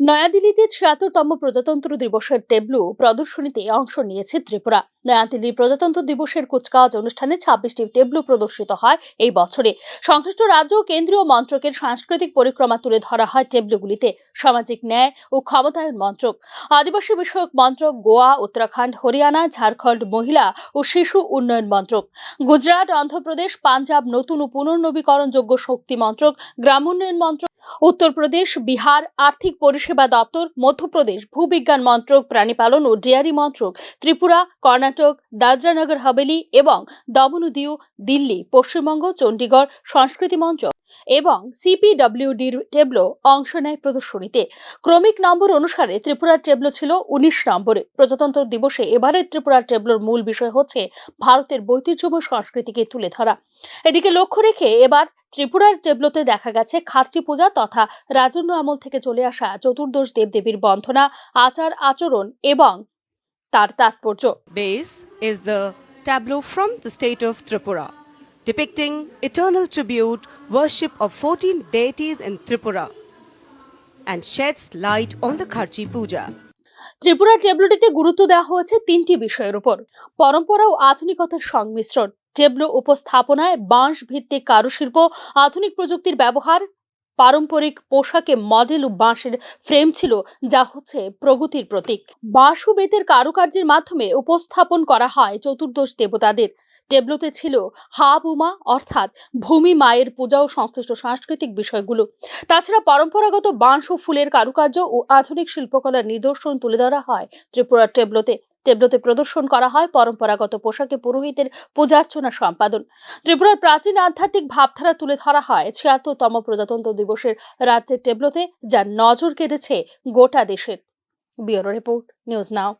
নয়াদিল্লিতে ৭৬তম প্রজাতন্ত্র দিবসের টেবলু প্রদর্শনীতে অংশ নিয়েছে ত্রিপুরা। নয়াদিল্লির প্রজাতন্ত্র দিবসের কুচকাওয়াজ অনুষ্ঠানে ২৬টি টেবলু প্রদর্শিত হয় এই বছরে। সংশ্লিষ্ট রাজ্য ও কেন্দ্রীয় মন্ত্রকের সাংস্কৃতিক পরিক্রমা তুলে ধরা হয় টেবলুগুলিতে। সামাজিক ন্যায় ও ক্ষমতায়ন মন্ত্রক, আদিবাসী বিষয়ক মন্ত্রক, গোয়া, উত্তরাখণ্ড, হরিয়ানা, ঝাড়খণ্ড মহিলা ও শিশু উন্নয়ন মন্ত্রক, গুজরাট, অন্ধ্রপ্রদেশ, পাঞ্জাব নতুন ও পুনর্নবীকরণযোগ্য শক্তি মন্ত্রক, গ্রামোন্নয়ন মন্ত্রক, উত্তরপ্রদেশ, বিহার আর্থিক পরিষেবা দপ্তর, মধ্যপ্রদেশ ভূবিজ্ঞান মন্ত্রক, প্রাণীপালন ও ডেয়ারি মন্ত্রক, ত্রিপুরা, কর্ণাটক, দাদরা নগর হাভেলি এবং দমন ও দিউ, দিল্লি, পশ্চিমবঙ্গ, চণ্ডীগড় সংস্কৃতি মন্ত্রক এবং সিপিডব্লিউডির টেবলো অংশ নেয় প্রদর্শনীতে। ক্রমিক নম্বর অনুসারে ত্রিপুরার টেবলো ছিল ১৯ নম্বরে। প্রজাতন্ত্র দিবসে এবারের ত্রিপুরার টেবলোর মূল বিষয় হচ্ছে ভারতের বৈচিত্র্যময় সংস্কৃতিকে তুলে ধরা। এদিকে লক্ষ্য রেখে এবার ত্রিপুরার টেবলোতে দেখা গেছে খার্চি পূজা তথা রাজন্য আমল থেকে চলে আসা চতুর্দশ দেবদেবীর বন্ধনা, আচার আচরণ এবং তার তাৎপর্য। Base is the tableau from the state of Tripura, depicting eternal tribute worship of 14 deities in Tripura and sheds light on the Kharchi Puja. ত্রিপুরার টেবলোটিতে গুরুত্ব দেওয়া হয়েছে ৩টি বিষয়ের উপর। পরম্পরা ও আধুনিকতার সংমিশ্রণ, টেবলো উপস্থাপনায় বাঁশ ভিত্তিক কারুশিল্প, আধুনিক প্রযুক্তির ব্যবহার, পারম্পরিক পোশাকে মডেল ও বাঁশের ফ্রেম ছিল যা হচ্ছে প্রগতির প্রতীক। বাঁশ ও বেতের কারুকার্যের মাধ্যমে উপস্থাপন করা হয় চতুর্দশ দেবতাদের। টেবলোতে ছিল হাবুমা অর্থাৎ ভূমি মায়ের পূজা ও সংশ্লিষ্ট সাংস্কৃতিক বিষয়গুলো। তাছাড়া পরম্পরাগত বাঁশ ও ফুলের কারুকার্য ও আধুনিক শিল্পকলার নিদর্শন তুলে ধরা হয় ত্রিপুরার টেবলোতে। টেবলোতে প্রদর্শন করা হয় পরম্পরাগত পোশাকে পুরোহিতের পূজার্চনা সম্পাদন। ত্রিপুরার প্রাচীন আধ্যাত্মিক ভাবধারা তুলে ধরা হয় ৭৬তম প্রজাতন্ত্র দিবসের রাজ্যের টেবলোতে, যা নজর কেড়েছে গোটা দেশের। Bureau report, news now.